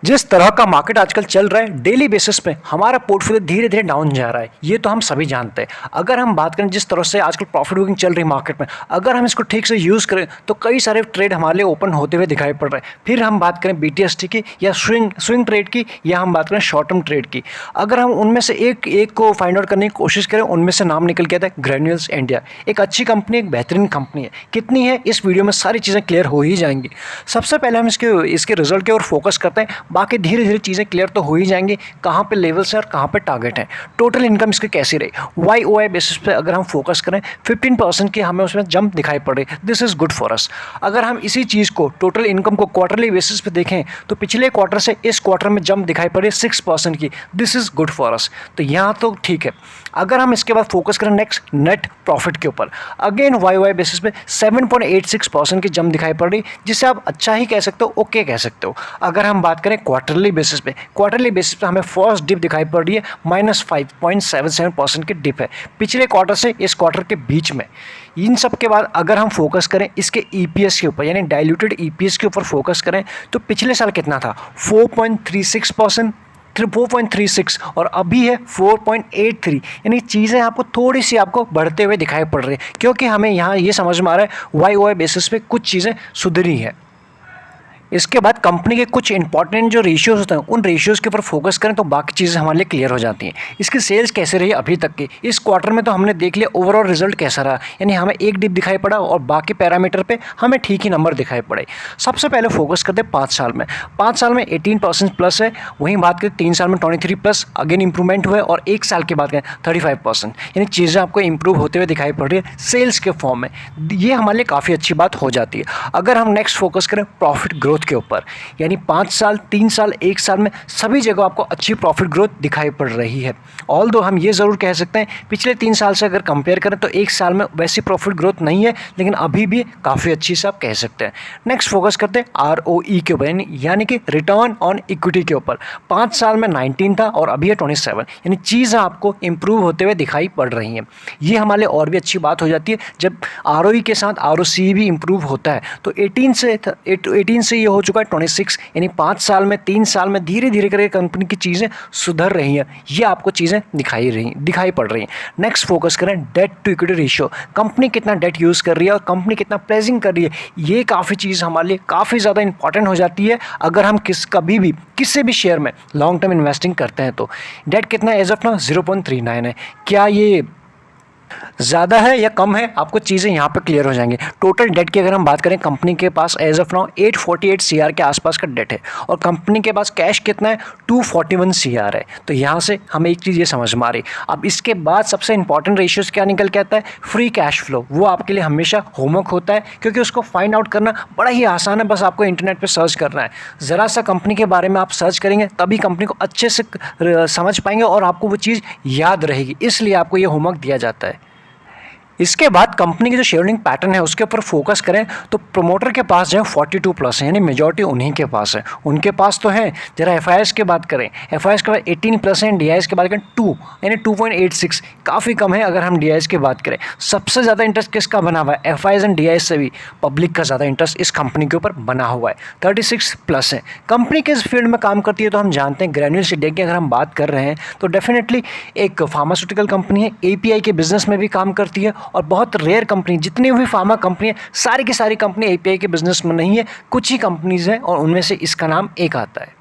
जिस तरह का मार्केट आजकल चल रहा है डेली बेसिस पे हमारा पोर्टफोलियो धीरे धीरे डाउन जा रहा है, ये तो हम सभी जानते हैं। अगर हम बात करें जिस तरह से आजकल प्रॉफिट बुकिंग चल रही है मार्केट में, अगर हम इसको ठीक से यूज़ करें तो कई सारे ट्रेड हमारे लिए ओपन होते हुए दिखाई पड़ रहे हैं। फिर हम बात करें BTST की या स्विंग ट्रेड की, या हम बात करें शॉर्ट टर्म ट्रेड की, अगर हम उनमें से एक को फाइंड आउट करने की कोशिश करें, उनमें से नाम निकल के आता है ग्रैन्यूल्स इंडिया। एक अच्छी कंपनी, एक बेहतरीन कंपनी है। कितनी है इस वीडियो में सारी चीज़ें क्लियर हो ही जाएंगी। सबसे पहले हम इसके रिजल्ट के ओर फोकस करते हैं, बाकी धीरे धीरे चीज़ें क्लियर तो हो ही जाएंगी। कहाँ पे लेवल्स है और कहाँ पे टारगेट है, टोटल इनकम इसकी कैसी रही, YoY बेसिस पे अगर हम फोकस करें 15% की हमें उसमें जंप दिखाई पड़ रही, this is good for us. अगर हम इसी चीज़ को टोटल इनकम को क्वार्टरली बेसिस पे देखें तो पिछले क्वार्टर से इस क्वार्टर में जंप दिखाई पड़ रही है 6% की, this is good for us. तो यहाँ तो ठीक है। अगर हम इसके बाद फोकस करें नेक्स्ट नेट प्रॉफिट के ऊपर, अगेन YoY बेसिस पे 7.86% की जंप दिखाई पड़ रही, जिसे आप अच्छा ही कह सकते हो, ओके कह सकते हो। अगर हम बात करें क्वार्टरली बेसिस पे हमें फर्स्ट डिप दिखाई पड़ रही है, -5.77% की डिप है पिछले क्वार्टर से इस क्वार्टर के बीच में। इन सब के बाद अगर हम फोकस करें इसके EPS के ऊपर, यानी डाइल्यूटेड EPS के ऊपर फोकस करें, तो पिछले साल कितना था, 4.36 और अभी है 4.83, यानी चीज़ें आपको थोड़ी सी आपको बढ़ते हुए दिखाई पड़ रही है, क्योंकि हमें यहाँ ये समझ में आ रहा है YoY बेसिस पे कुछ चीज़ें सुधरी है। इसके बाद कंपनी के कुछ इंपॉर्टेंट जो रेशियोज़ होते हैं, उन रेशियोज़ के ऊपर फोकस करें तो बाकी चीज़ें हमारे लिए क्लियर हो जाती हैं। इसकी सेल्स कैसे रही अभी तक की, इस क्वार्टर में तो हमने देख लिया ओवरऑल रिजल्ट कैसा रहा, यानी हमें एक डिप दिखाई पड़ा और बाकी पैरामीटर पे हमें ठीक ही नंबर दिखाई पड़े। सबसे पहले फोकस करते हैं 5 साल में। 5 साल में 18% प्लस है, वहीं बात करें 3 साल में 23+ अगेन इंप्रूवमेंट हुआ है, और 1 साल की बात करें 35%, यानी चीज़ें आपको इंप्रूव होते हुए दिखाई पड़ रही है सेल्स के फॉर्म में। ये हमारे लिए काफ़ी अच्छी बात हो जाती है। अगर हम नेक्स्ट फोकस करें प्रॉफिट ग्रोथ के ऊपर, यानी 5 साल, 3 साल, 1 साल में सभी जगह आपको अच्छी प्रॉफिट ग्रोथ दिखाई पड़ रही है। ऑल्दो हम ये ज़रूर कह सकते हैं पिछले 3 साल से अगर कंपेयर करें तो 1 साल में वैसी प्रॉफिट ग्रोथ नहीं है, लेकिन अभी भी काफ़ी अच्छी से आप कह सकते हैं। नेक्स्ट फोकस करते हैं ROE के ऊपर, यानी कि रिटर्न ऑन इक्विटी के ऊपर। 5 साल में 19 था और अभी है 27, यानी चीज़ें आपको इंप्रूव होते हुए दिखाई पड़ रही हैं। ये हमारे लिए और भी अच्छी बात हो जाती है जब ROE के साथ ROCE भी इंप्रूव होता है। तो 18 से ये हो चुका है 26, यानी 5 साल में, 3 साल में धीरे धीरे करके कंपनी की चीज़ें सुधर रही हैं। ये आपको चीज़ें दिखाई पड़ रही हैं। नेक्स्ट फोकस करें debt to equity ratio, company कितना डेट यूज़ कर रही है और कंपनी कितना प्लेजिंग कर रही है। ये काफ़ी चीज़ हमारे लिए काफ़ी ज़्यादा इंपॉर्टेंट हो जाती है अगर हम कभी भी किसी भी शेयर में लॉन्ग टर्म इन्वेस्टिंग करते हैं। तो डेट कितना एज ऑफ नाउ 0.39 है, क्या ये ज़्यादा है या कम है, आपको चीज़ें यहाँ पे क्लियर हो जाएंगी। टोटल डेट की अगर हम बात करें, कंपनी के पास एज ऑफ नाउ 848 CR के आसपास का डेट है, और कंपनी के पास कैश कितना है, 241 CR है। तो यहाँ से हमें एक चीज़ ये समझ में आ रही। अब इसके बाद सबसे इंपॉर्टेंट रेशियोज़ क्या निकल के आता है, फ्री कैश फ्लो। वो आपके लिए हमेशा होमवर्क होता है, क्योंकि उसको फाइंड आउट करना बड़ा ही आसान है। बस आपको इंटरनेट पर सर्च करना है, ज़रा सा कंपनी के बारे में आप सर्च करेंगे तभी कंपनी को अच्छे से समझ पाएंगे और आपको वो चीज़ याद रहेगी, इसलिए आपको ये होमवर्क दिया जाता है। इसके बाद कंपनी की जो शेयरिंग पैटर्न है उसके ऊपर फोकस करें तो प्रमोटर के पास जो है 42+, है, यानी मेजॉरिटी उन्हीं के पास है। उनके पास तो है। जरा FIS की बात करें, FIS के बाद 18+ है, DIS की बात करें 2, यानी 2.86, काफ़ी कम है। अगर हम DIS की बात करें, सबसे ज़्यादा इंटरेस्ट किसका बना हुआ है, FIS एंड DIS से भी पब्लिक का ज़्यादा इंटरेस्ट इस कंपनी के ऊपर बना हुआ है, 36+ है। कंपनी किस फील्ड में काम करती है तो हम जानते हैं ग्रैन्यूल्स इंडिया की अगर हम बात कर रहे हैं तो डेफिनेटली एक फार्मास्यूटिकल कंपनी है, API के बिजनेस में भी काम करती है। और बहुत रेयर कंपनी, जितनी भी फार्मा कंपनी है सारी की सारी कंपनी API के बिजनेस में नहीं है, कुछ ही कंपनीज हैं और उनमें से इसका नाम एक आता है।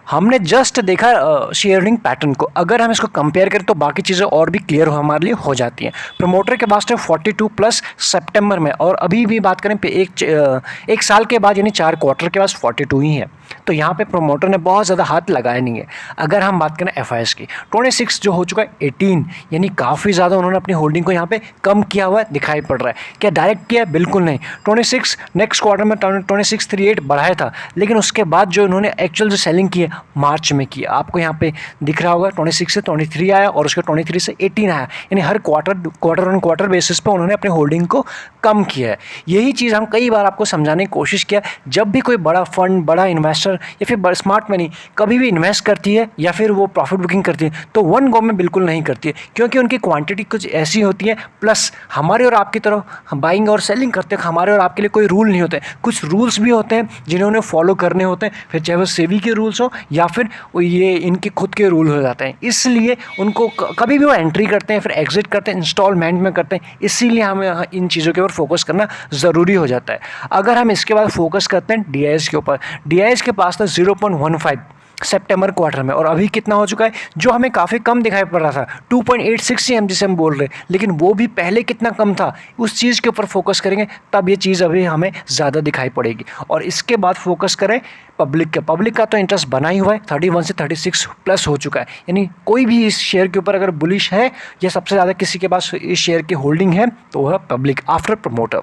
हमने जस्ट देखा शेयरिंग पैटर्न को, अगर हम इसको कंपेयर करें तो बाकी चीज़ें और भी क्लियर हमारे लिए हो जाती हैं। प्रमोटर के पास है 42+ सितंबर में, और अभी भी बात करें एक साल के बाद यानी 4 क्वार्टर के पास 42 ही है। तो यहाँ पे प्रमोटर ने बहुत ज़्यादा हाथ लगाया नहीं है। अगर हम बात करें FIS की, 26 जो हो चुका है 18, यानी काफ़ी ज़्यादा उन्होंने अपनी होल्डिंग को यहाँ पे कम किया हुआ दिखाई पड़ रहा है। क्या डायरेक्ट किया? बिल्कुल नहीं। 26 नेक्स्ट क्वार्टर में 2638 बढ़ाया था, लेकिन उसके बाद जो उन्होंने एक्चुअल जो सेलिंग की है मार्च में किया। आपको यहाँ पे दिख रहा होगा 26 से 23 आया और उसके 23 से 18 आया, यानी हर क्वार्टर ऑन क्वार्टर बेसिस पे उन्होंने अपने होल्डिंग को कम किया है। यही चीज़ हम कई बार आपको समझाने की कोशिश किया। जब भी कोई बड़ा फंड, बड़ा इन्वेस्टर या फिर स्मार्ट मनी कभी भी इन्वेस्ट करती है या फिर वो प्रॉफिट बुकिंग करती है तो वन गो में बिल्कुल नहीं करती है, क्योंकि उनकी क्वांटिटी कुछ ऐसी होती है। प्लस हमारे और आपकी तरह हम बाइंग और सेलिंग करते हैं, हमारे और आपके लिए कोई रूल नहीं होते, कुछ रूल्स भी होते हैं जिन्हें उन्हें फॉलो करने होते हैं, फिर चाहे वो सेबी के रूल्स हो या फिर ये इनके खुद के रूल हो जाते हैं। इसलिए उनको कभी भी वो एंट्री करते हैं फिर एग्जिट करते हैं, इंस्टॉलमेंट में करते हैं, इसीलिए हमें इन चीज़ों के ऊपर फोकस करना ज़रूरी हो जाता है। अगर हम इसके बाद फोकस करते हैं DIS के ऊपर, DIS के पास था 0.15 सितंबर क्वार्टर में और अभी कितना हो चुका है, जो हमें काफ़ी कम दिखाई पड़ रहा था 2.86 CM जिसे हम बोल रहे हैं, लेकिन वो भी पहले कितना कम था, उस चीज़ के ऊपर फोकस करेंगे तब ये चीज़ अभी हमें ज़्यादा दिखाई पड़ेगी। और इसके बाद फोकस करें पब्लिक का तो इंटरेस्ट बना ही हुआ है, 31 से 36 प्लस हो चुका है, यानी कोई भी इस शेयर के ऊपर अगर बुलिश है या सबसे ज़्यादा किसी के पास इस शेयर की होल्डिंग है तो वह पब्लिक आफ्टर प्रमोटर।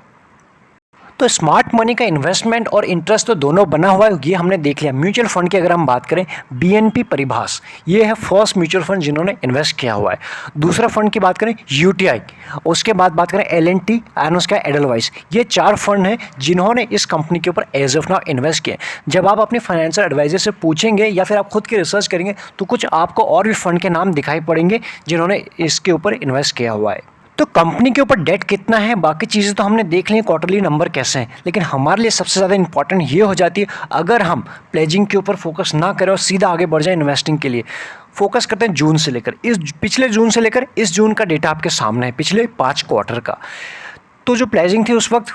तो स्मार्ट मनी का इन्वेस्टमेंट और इंटरेस्ट तो दोनों बना हुआ है, ये हमने देख लिया। म्यूचुअल फंड की अगर हम बात करें, BNP परिभाष, ये है फर्स्ट म्यूचुअल फंड जिन्होंने इन्वेस्ट किया हुआ है। दूसरा फंड की बात करें UTI, उसके बाद बात करें L&T एंड उसका एडलवाइस, ये 4 फंड हैं जिन्होंने इस कंपनी के ऊपर एज ऑफ नाउ इन्वेस्ट किए। जब आप अपने फाइनेंशियल एडवाइजर से पूछेंगे या फिर आप खुद की रिसर्च करेंगे तो कुछ आपको और भी फंड के नाम दिखाई पड़ेंगे जिन्होंने इसके ऊपर इन्वेस्ट किया हुआ है। तो कंपनी के ऊपर डेट कितना है, बाकी चीज़ें तो हमने देख ली, क्वार्टरली नंबर कैसे हैं, लेकिन हमारे लिए सबसे ज़्यादा इंपॉर्टेंट ये हो जाती है अगर हम प्लेजिंग के ऊपर फोकस ना करें और सीधा आगे बढ़ जाए इन्वेस्टिंग के लिए। फोकस करते हैं जून से लेकर पिछले जून से लेकर इस जून का डेटा आपके सामने है, पिछले 5 क्वार्टर का। तो जो प्लेजिंग थी उस वक्त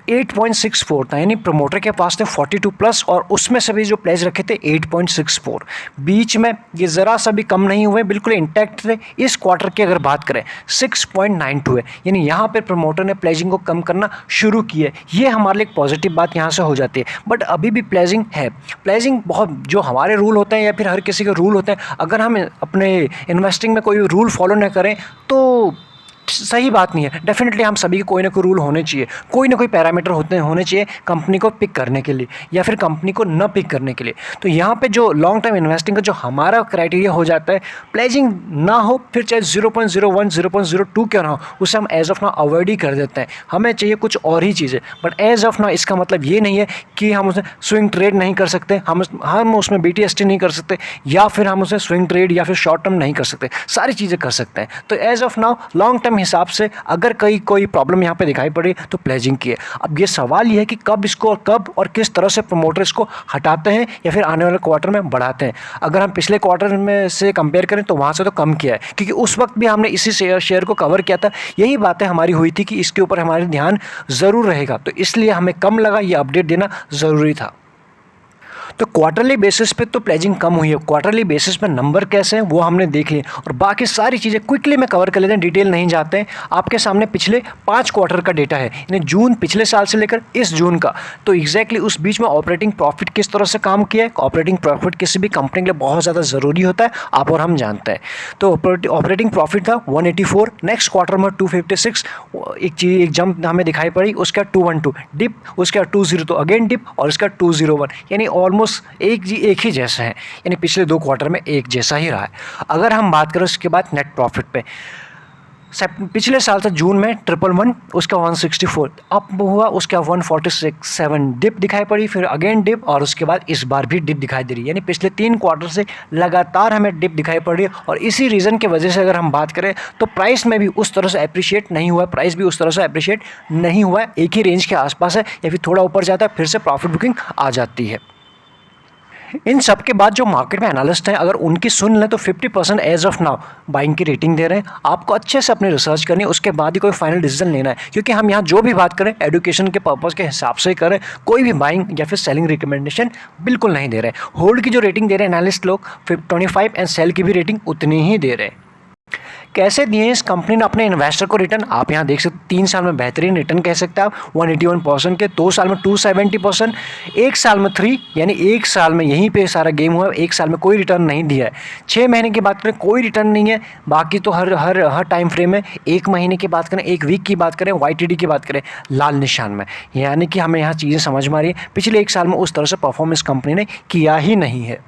8.64 था, यानी प्रमोटर के पास थे 42 प्लस और उसमें से भी जो प्लेज रखे थे 8.64, बीच में ये ज़रा सा भी कम नहीं हुए, बिल्कुल इंटैक्ट थे। इस क्वार्टर की अगर बात करें 6.92 है, यानी यहाँ पे प्रमोटर ने प्लेजिंग को कम करना शुरू की है, ये हमारे लिए एक पॉजिटिव बात यहाँ से हो जाती है। बट अभी भी प्लेजिंग है, प्लेजिंग बहुत जो हमारे रूल होते हैं या फिर हर किसी के रूल होते हैं, अगर हम अपने इन्वेस्टिंग में कोई रूल फॉलो न करें तो सही बात नहीं है। डेफिनेटली हम सभी के कोई ना कोई रूल होने चाहिए, कोई ना कोई पैरामीटर होने चाहिए कंपनी को पिक करने के लिए या फिर कंपनी को न पिक करने के लिए। तो यहाँ पे जो लॉन्ग टर्म इन्वेस्टिंग का जो हमारा क्राइटेरिया हो जाता है, प्लेजिंग ना हो, फिर चाहे 0.01 0.02 क्यों ना हो, उसे हम एज ऑफ नाउ अवॉइड ही कर देते हैं। हमें चाहिए कुछ और ही चीज़ें, बट एज ऑफ नाउ इसका मतलब ये नहीं है कि हम उसे स्विंग ट्रेड नहीं कर सकते, हम उसमें BTST नहीं कर सकते या फिर हम उसे स्विंग ट्रेड या फिर शॉर्ट टर्म नहीं कर सकते, सारी चीज़ें कर सकते हैं। तो as of now long term हिसाब से अगर कोई प्रॉब्लम यहाँ पे दिखाई पड़ी तो प्लेजिंग की है। अब ये सवाल ये है कि कब और किस तरह से प्रमोटर इसको हटाते हैं या फिर आने वाले क्वार्टर में बढ़ाते हैं। अगर हम पिछले क्वार्टर में से कंपेयर करें तो वहाँ से तो कम किया है, क्योंकि उस वक्त भी हमने इसी शेयर को कवर किया था, यही बातें हमारी हुई थी कि इसके ऊपर हमारा ध्यान ज़रूर रहेगा, तो इसलिए हमें कम लगा, ये अपडेट देना ज़रूरी था। तो क्वार्टरली बेसिस पे तो प्लेजिंग कम हुई है, क्वार्टरली बेसिस पे नंबर कैसे हैं वो हमने देख लिए और बाकी सारी चीज़ें क्विकली में कवर कर लेते हैं, डिटेल नहीं जाते हैं। आपके सामने पिछले 5 क्वार्टर का डेटा है, यानी जून पिछले साल से लेकर इस जून का, तो एग्जैक्टली उस बीच में ऑपरेटिंग प्रॉफिट किस तरह से काम किया है। ऑपरेटिंग प्रॉफिट किसी भी कंपनी के लिए बहुत ज़्यादा ज़रूरी होता है, आप और हम जानते हैं। तो ऑपरेटिंग प्रॉफिट था 184, नेक्स्ट क्वार्टर में 256, एक जंप हमें दिखाई पड़ी, उसका 212 डिप, उसका 20 तो अगेन डिप और उसका 201, यानी ऑलमोस्ट एक ही जैसा है, यानी पिछले 2 क्वार्टर में एक जैसा ही रहा है। अगर हम बात करें उसके बाद नेट प्रॉफिट पे, पिछले साल था जून में 111, उसका 164 अप हुआ, उसका 147 डिप दिखाई पड़ी, फिर अगेन डिप और उसके बाद इस बार भी डिप दिखाई दे रही है, यानी पिछले 3 क्वार्टर से लगातार हमें डिप दिखाई पड़ रही है। और इसी रीज़न की वजह से अगर हम बात करें तो प्राइस में भी उस तरह से अप्रिशिएट नहीं हुआ है, प्राइस भी उस तरह से अप्रिशिएट नहीं हुआ है, एक ही रेंज के आसपास है या फिर थोड़ा ऊपर जाता है फिर से प्रॉफिट बुकिंग आ जाती है। इन सब के बाद जो मार्केट में एनालिस्ट हैं, अगर उनकी सुन लें तो 50% एज ऑफ नाउ बाइंग की रेटिंग दे रहे हैं। आपको अच्छे से अपनी रिसर्च करनी है, उसके बाद ही कोई फाइनल डिसीजन लेना है, क्योंकि हम यहाँ जो भी बात करें एजुकेशन के पर्पज़ के हिसाब से करें, कोई भी बाइंग या फिर सेलिंग रिकमेंडेशन बिल्कुल नहीं दे रहे हैं। होल्ड की जो रेटिंग दे रहे हैं एनालिस्ट लोग 25 एंड सेल की भी रेटिंग उतनी ही दे रहे हैं। कैसे दिए इस कंपनी ने अपने इन्वेस्टर को रिटर्न, आप यहाँ देख सकते 3 साल में बेहतरीन रिटर्न कह सकते हैं आप 181% के, 2 साल में 270%, 1 साल में 3, यानी 1 साल में यहीं पे सारा गेम हुआ है, 1 साल में कोई रिटर्न नहीं दिया है। 6 महीने की बात करें कोई रिटर्न नहीं है, बाकी तो हर टाइम फ्रेम में 1 महीने की बात करें, 1 वीक की बात करें, YTD की बात करें, लाल निशान में, यानी कि हमें यहाँ चीज़ें समझ में आ रही है पिछले 1 साल में उस तरह से परफॉर्मेंस कंपनी ने किया ही नहीं है।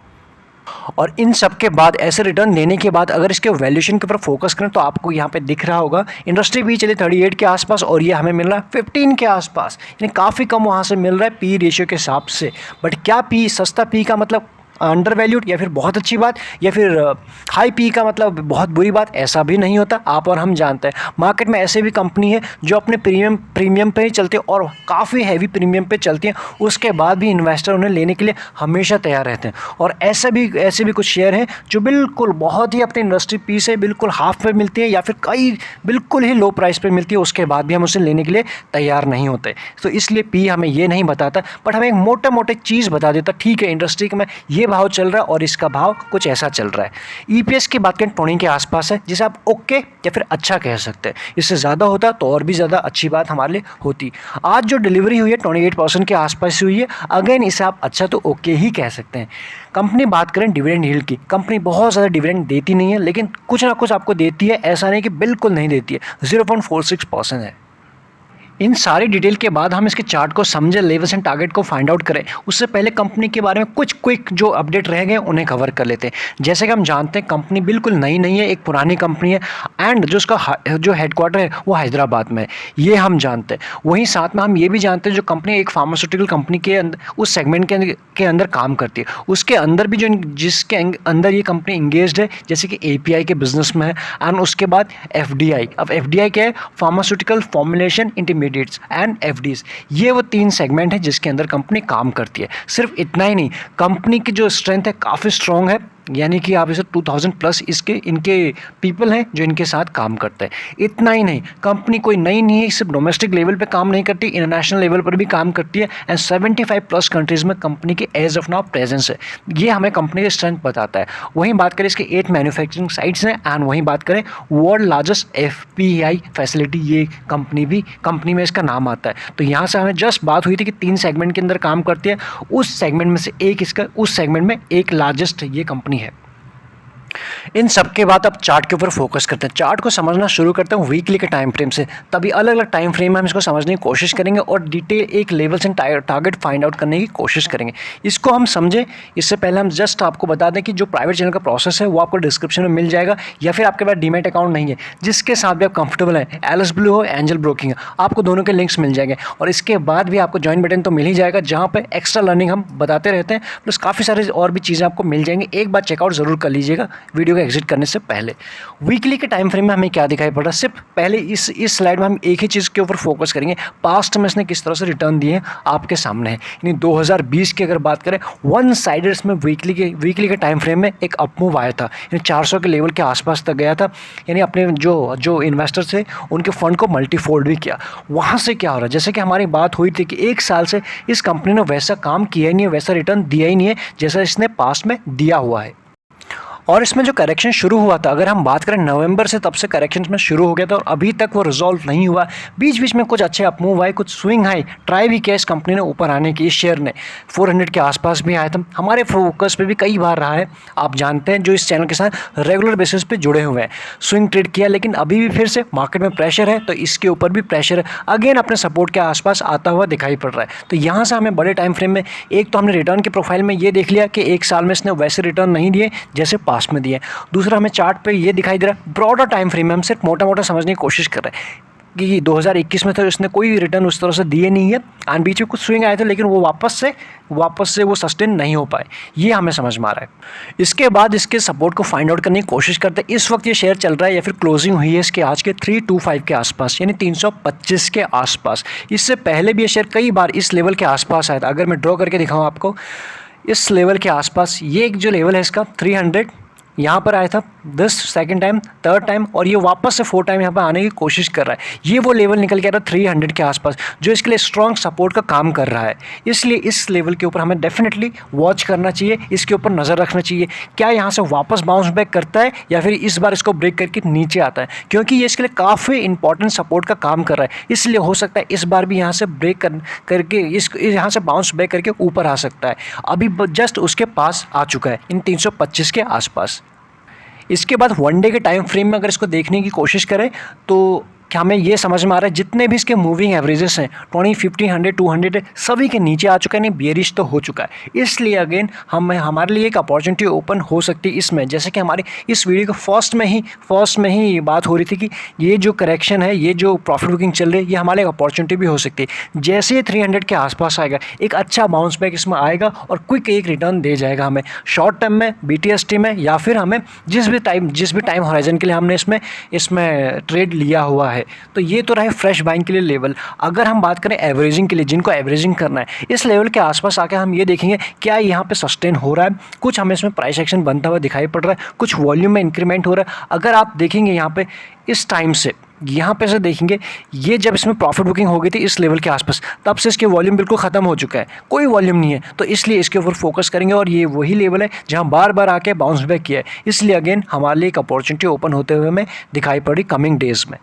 और इन सब के बाद ऐसे रिटर्न देने के बाद अगर इसके वैल्यूएशन के ऊपर फोकस करें तो आपको यहाँ पे दिख रहा होगा इंडस्ट्री भी चले 38 के आसपास और ये हमें मिल रहा है 15 के आसपास, यानी काफ़ी कम वहाँ से मिल रहा है पी रेशियो के हिसाब से। बट क्या पी सस्ता पी का मतलब अंडर वैल्यूड या फिर बहुत अच्छी बात, या फिर हाई पी का मतलब बहुत बुरी बात, ऐसा भी नहीं होता। आप और हम जानते हैं मार्केट में ऐसे भी कंपनी है जो अपने प्रीमियम पे ही चलते हैं और काफ़ी हैवी प्रीमियम पे चलती हैं, उसके बाद भी इन्वेस्टर उन्हें लेने के लिए हमेशा तैयार रहते हैं। और ऐसे भी कुछ शेयर हैं जो बिल्कुल बहुत ही अपनी इंडस्ट्री पी से बिल्कुल हाफ पे मिलती है या फिर कई बिल्कुल ही लो प्राइस पे मिलती है, उसके बाद भी हम उसे लेने के लिए तैयार नहीं होते। तो इसलिए पी हमें ये नहीं बताता, बट हमें एक मोटे चीज़ बता देता, ठीक है इंडस्ट्री में ये भाव चल रहा है और इसका भाव कुछ ऐसा चल रहा है। ईपीएस की बात करें 20 के आसपास है, जिसे आप ओके या फिर अच्छा कह सकते हैं। इससे ज़्यादा होता तो और भी ज़्यादा अच्छी बात हमारे लिए होती। आज जो डिलीवरी हुई है 28% के आसपास हुई है, अगेन इसे आप अच्छा तो ओके ही कह सकते हैं। कंपनी बात करें डिविडेंड यील्ड की, कंपनी बहुत ज़्यादा डिविडेंड देती नहीं है, लेकिन कुछ ना कुछ आपको देती है, ऐसा नहीं कि बिल्कुल नहीं देती है। 0.46% है। इन सारी डिटेल के बाद हम इसके चार्ट को समझे, लेवल्स एंड टारगेट को फाइंड आउट करें, उससे पहले कंपनी के बारे में कुछ क्विक जो अपडेट रह गए उन्हें कवर कर लेते हैं। जैसे कि हम जानते हैं कंपनी बिल्कुल नई नहीं है, एक पुरानी कंपनी है एंड जो उसका जो हेडक्वार्टर है वो हैदराबाद में है, ये हम जानते हैं। वहीं साथ में हम ये भी जानते हैं जो कंपनी एक फार्मास्यूटिकल कंपनी के अंदर उस सेगमेंट के अंदर काम करती है, उसके अंदर भी जो जिसके अंदर ये कंपनी इंगेज्ड है, जैसे कि एपीआई के बिजनेस में है एंड उसके बाद एफडीआई। अब एफडीआई क्या है? Pharmaceutical formulation intermediates and FDs. ये वो 3 सेगमेंट है जिसके अंदर कंपनी काम करती है। सिर्फ इतना ही नहीं, कंपनी की जो स्ट्रेंथ है काफ़ी स्ट्रॉन्ग है, यानी कि आप इसे 2000 प्लस इनके पीपल हैं जो इनके साथ काम करते हैं। इतना ही नहीं, कंपनी कोई नई नहीं है, सिर्फ डोमेस्टिक लेवल पे काम नहीं करती, इंटरनेशनल लेवल पर भी काम करती है एंड 75 प्लस कंट्रीज़ में कंपनी की एज ऑफ नाउ प्रेजेंस है। ये हमें कंपनी की स्ट्रेंथ बताता है। वहीं बात करें इसके 8 मैन्युफैक्चरिंग साइट्स हैं एंड वहीं बात करें वर्ल्ड लार्जेस्ट एफपीआई फैसिलिटी, ये कंपनी में इसका नाम आता है। तो यहाँ से हमें जस्ट बात हुई थी कि 3 सेगमेंट के अंदर काम करती है, उस सेगमेंट में से उस सेगमेंट में एक लार्जेस्ट ये कंपनी है। इन सब के बाद अब चार्ट के ऊपर फोकस करते हैं। चार्ट को समझना शुरू करते हैं वीकली के टाइम फ्रेम से, तभी अलग अलग टाइम फ्रेम में हम इसको समझने की कोशिश करेंगे और डिटेल एक levels and target find out करने की कोशिश करेंगे। इसको हम समझें इससे पहले हम जस्ट आपको बता दें कि जो प्राइवेट चैनल का प्रोसेस है वो आपको डिस्क्रिप्शन में मिल जाएगा, या फिर आपके पास डीमैट अकाउंट नहीं है जिसके साथ भी आप कंफर्टेबल हैं, एलएस ब्लू हो एंजल ब्रोकिंग है, आपको दोनों के लिंक्स मिल जाएंगे। और इसके बाद भी आपको ज्वाइन बटन तो मिल ही जाएगा जहाँ पर एक्स्ट्रा लर्निंग हम बताते रहते हैं, प्लस काफ़ी सारे और भी चीज़ें आपको मिल जाएंगी। एक बार चेकआउट ज़रूर कर लीजिएगा वीडियो एग्जिट करने से पहले। वीकली के टाइम फ्रेम में हमें क्या दिखाई पड़ रहा है, सिर्फ पहले इस स्लाइड में हम एक ही चीज़ के ऊपर फोकस करेंगे, पास्ट में इसने किस तरह से रिटर्न दिए हैं आपके सामने है। यानी 2020 की अगर बात करें, वन साइडेड इसमें वीकली के टाइम फ्रेम में एक अपमूव आया था, यानी 400 के लेवल के आसपास तक गया था, यानी अपने जो इन्वेस्टर्स थे उनके फंड को मल्टीफोल्ड भी किया। वहाँ से क्या हो रहा है, जैसे कि हमारी बात हुई थी कि 1 साल से इस कंपनी ने वैसा काम किया ही नहीं है, वैसा रिटर्न दिया ही नहीं है जैसा इसने पास्ट में दिया हुआ है। और इसमें जो करेक्शन शुरू हुआ था, अगर हम बात करें नवंबर से, तब से करेक्शन में शुरू हो गया था और अभी तक वो रिजॉल्व नहीं हुआ। बीच बीच में कुछ अच्छे अपमूव आए, कुछ स्विंग आए, ट्राई भी किया इस कंपनी ने ऊपर आने की। इस शेयर ने 400 के आसपास भी आया था, हमारे फोकस पे भी कई बार रहा है, आप जानते हैं जो इस चैनल के साथ रेगुलर बेसिस पे जुड़े हुए हैं। स्विंग ट्रेड किया, लेकिन अभी भी फिर से मार्केट में प्रेशर है, तो इसके ऊपर भी प्रेशर है, अगेन अपने सपोर्ट के आसपास आता हुआ दिखाई पड़ रहा है। तो यहाँ से हमें बड़े टाइम फ्रेम में एक तो हमने रिटर्न के प्रोफाइल में ये देख लिया कि 1 साल में इसने वैसे रिटर्न नहीं दिए जैसे पास्ट में दिए। दूसरा हमें चार्ट पे ये दिखाई दे रहा है, ब्रॉडर टाइम फ्रेम में हम सिर्फ मोटा समझने की कोशिश कर रहे हैं कि 2021 में तो इसने कोई रिटर्न उस तरह से दिए नहीं है एंड बीच में कुछ स्विंग आए थे, लेकिन वो वापस से वो सस्टेन नहीं हो पाए, ये हमें समझ में आ रहा है। इसके बाद इसके सपोर्ट को फाइंड आउट करने की कोशिश करते हैं। इस वक्त ये शेयर चल रहा है या फिर क्लोजिंग हुई है इसके आज के 325 के आसपास, यानी 325 के आसपास। इससे पहले भी ये शेयर कई बार इस लेवल के आसपास आया था। अगर मैं ड्रॉ करके दिखाऊँ आपको, इस लेवल के आसपास ये एक जो लेवल है इसका 300 यहाँ पर आया था, this second time, third time, और ये वापस से 4 टाइम यहाँ पर आने की कोशिश कर रहा है। ये वो लेवल निकल के आ रहा है 300 के आसपास, जो इसके लिए स्ट्रॉन्ग सपोर्ट का काम कर रहा है। इसलिए इस लेवल के ऊपर हमें डेफिनेटली वॉच करना चाहिए, इसके ऊपर नज़र रखना चाहिए, क्या यहाँ से वापस बाउंस बैक करता है या फिर इस बार इसको ब्रेक करके नीचे आता है, क्योंकि ये इसके लिए काफ़ी इंपॉर्टेंट सपोर्ट का काम कर रहा है। इसलिए हो सकता है इस बार भी यहाँ से ब्रेक करके यहाँ से बाउंस बैक करके ऊपर आ सकता है। अभी जस्ट उसके पास आ चुका है इन 325 के आसपास। इसके बाद वन डे के टाइम फ्रेम में अगर इसको देखने की कोशिश करें तो कि हमें ये समझ में आ रहा है जितने भी इसके मूविंग एवरेजेस हैं 20, 50, 100, 200 सभी के नीचे आ चुका है, नहीं बेरिश तो हो चुका है। इसलिए अगेन हमारे लिए एक अपॉर्चुनिटी ओपन हो सकती है इसमें। जैसे कि हमारी इस वीडियो के फर्स्ट में ही बात हो रही थी कि ये जो करेक्शन है, ये जो प्रॉफिट बुकिंग चल रही है, ये हमारे लिए अपॉर्चुनिटी भी हो सकती है। जैसे ये 300 के आसपास आएगा, एक अच्छा बाउंस बैक इसमें आएगा और क्विक एक रिटर्न दे जाएगा हमें शॉर्ट टर्म में, BTST में, या फिर हमें जिस भी टाइम होराइजन के लिए हमने इसमें ट्रेड लिया हुआ है। तो ये तो रहे फ्रेश बाइंग के लिए लेवल। अगर हम बात करें एवरेजिंग के लिए, जिनको एवरेजिंग करना है, इस लेवल के आसपास आके हम ये देखेंगे क्या यहाँ पे सस्टेन हो रहा है, कुछ हमें इसमें प्राइस एक्शन बनता हुआ दिखाई पड़ रहा है, कुछ वॉल्यूम में इंक्रीमेंट हो रहा है। अगर आप देखेंगे यहाँ पे इस टाइम से, यहाँ पे से देखेंगे, ये जब इसमें प्रॉफिट बुकिंग हो गई थी इस लेवल के आसपास, तब से इसके वॉल्यूम बिल्कुल ख़त्म हो चुका है, कोई वॉल्यूम नहीं है। तो इसलिए इसके ऊपर फोकस करेंगे और ये वही लेवल है जहाँ बार बार आके बाउंस बैक किया है। इसलिए अगेन हमारे लिए एक अपॉर्चुनिटी ओपन होते हुए हमें दिखाई पड़ी कमिंग डेज में।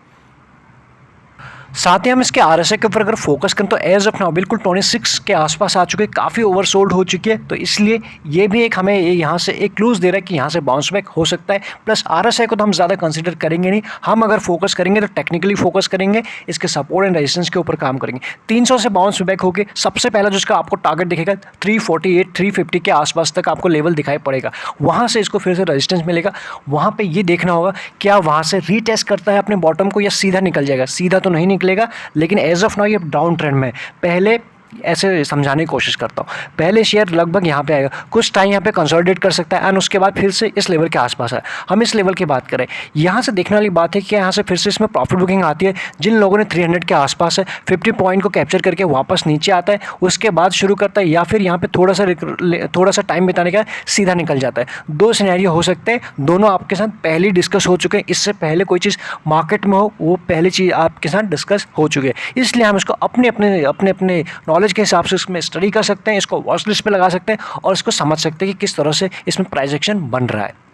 साथ ही हम इसके RSI के ऊपर अगर फोकस करें तो एज ऑफ नाउ बिल्कुल 26 के आसपास आ चुके हैं, काफ़ी ओवरसोल्ड हो चुकी है। तो इसलिए ये भी एक हमें यहाँ से एक क्लूज दे रहा है कि यहाँ से बाउंस बैक हो सकता है। प्लस RSI को तो हम ज़्यादा कंसीडर करेंगे नहीं, हम अगर फोकस करेंगे तो टेक्निकली फोकस करेंगे, इसके सपोर्ट एंड रेजिस्टेंस के ऊपर काम करेंगे। 300 से बाउंस बैक होकर सबसे पहला जिसका आपको टारगेट दिखेगा 348, 350 के आसपास तक आपको लेवल दिखाई पड़ेगा। वहाँ से इसको फिर से रेजिस्टेंस मिलेगा। वहाँ पर ये देखना होगा क्या वहाँ से रीटेस्ट करता है अपने बॉटम को या सीधा निकल जाएगा। सीधा तो नहीं निकलेगा, लेकिन एज ऑफ नाउ ये डाउन ट्रेंड में। पहले ऐसे समझाने की कोशिश करता हूँ, पहले शेयर लगभग यहाँ पे आएगा, कुछ टाइम यहाँ पे कंसोलिडेट कर सकता है एंड उसके बाद फिर से इस लेवल के आसपास है। हम इस लेवल की बात करें, यहाँ से देखने वाली बात है कि यहाँ से फिर से इसमें प्रॉफिट बुकिंग आती है। जिन लोगों ने 300 के आसपास है 50 पॉइंट को कैप्चर करके वापस नीचे आता है, उसके बाद शुरू करता है, या फिर यहाँ पे थोड़ा सा टाइम बिताने का सीधा निकल जाता है। दो सिनेरियो हो सकते हैं, दोनों आपके साथ पहले डिस्कस हो चुके हैं। इससे पहले कोई चीज़ मार्केट में हो वो पहली चीज़ आपके साथ डिस्कस हो चुकी है। इसलिए हम इसको अपने अपने नॉलेज के हिसाब से इसमें स्टडी कर सकते हैं, इसको वॉच लिस्ट पे लगा सकते हैं और इसको समझ सकते हैं कि किस तरह से इसमें प्राइस एक्शन बन रहा है।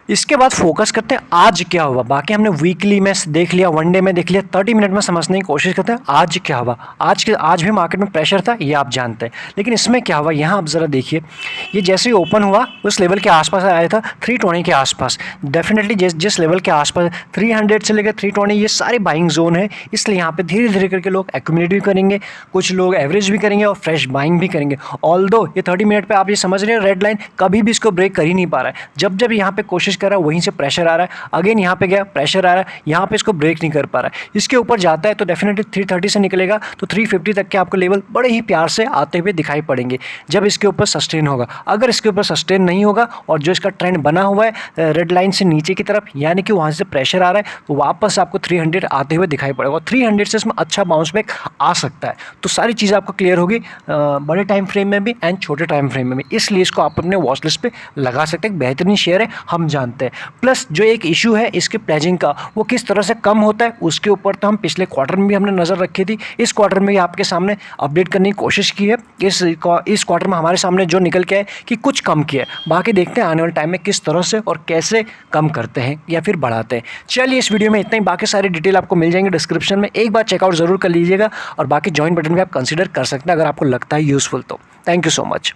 इसके बाद फोकस करते हैं आज क्या हुआ। बाकी हमने वीकली में देख लिया, वन डे में देख लिया, 30 मिनट में समझने की कोशिश करते हैं आज क्या हुआ। आज भी मार्केट में प्रेशर था, ये आप जानते हैं, लेकिन इसमें क्या हुआ यहाँ आप ज़रा देखिए। ये जैसे ही ओपन हुआ उस लेवल के आसपास आया था 320 के आसपास। डेफिनेटली जिस लेवल के आसपास 300 से लेकर 320 ये सारे बाइंग जोन है। इसलिए यहाँ पे धीरे धीरे करके लोग एक्यूमुलेट भी करेंगे, कुछ लोग एवरेज भी करेंगे और फ्रेश बाइंग भी करेंगे। ऑल्दो ये 30 मिनट पर आप ये समझ रहे हैं रेड लाइन कभी भी इसको ब्रेक कर ही नहीं पा रहा है। जब यहाँ पे कोशिश कर रहा है वहीं से प्रेशर आ रहा है, अगेन यहाँ पे गया प्रेशर आ रहा है, यहाँ पे इसको ब्रेक नहीं कर पा रहा है। इसके ऊपर जाता है तो डेफिनेटली 330 से निकलेगा तो 350 तक के आपको लेवल बड़े ही प्यार से आते हुए दिखाई पड़ेंगे जब इसके ऊपर सस्टेन होगा। अगर इसके ऊपर सस्टेन नहीं होगा और जो इसका ट्रेंड बना हुआ है रेड लाइन से नीचे की तरफ, यानी कि वहाँ से प्रेशर आ रहा है, तो वापस आपको 300 आते हुए दिखाई पड़ेगा और 300 से इसमें अच्छा बाउंस बैक आ सकता है। तो सारी चीज़ें आपको क्लियर होगी बड़े टाइम फ्रेम में भी एंड छोटे टाइम फ्रेम में भी। इसलिए इसको आप अपने वॉच लिस्ट पे लगा सकते हैं। बेहतरीन शेयर है, हम जानते हैं। प्लस जो एक इशू है इसके प्लेजिंग का, वो किस तरह से कम होता है उसके ऊपर तो हम पिछले क्वार्टर में भी हमने नज़र रखी थी, इस क्वार्टर में भी आपके सामने अपडेट करने की कोशिश की है। इस क्वार्टर में हमारे सामने जो निकल के आए कि कुछ कम किया है। बाकी देखते हैं आने वाले टाइम में किस तरह से और कैसे कम करते हैं या फिर बढ़ाते हैं। चलिए इस वीडियो में इतना ही, बाकी सारी डिटेल आपको मिल जाएंगे डिस्क्रिप्शन में, एक बार चेकआउट ज़रूर कर लीजिएगा और बाकी ज्वाइन बटन भी आप कंसिडर कर सकते हैं अगर आपको लगता है यूज़फुल तो। Thank you so much.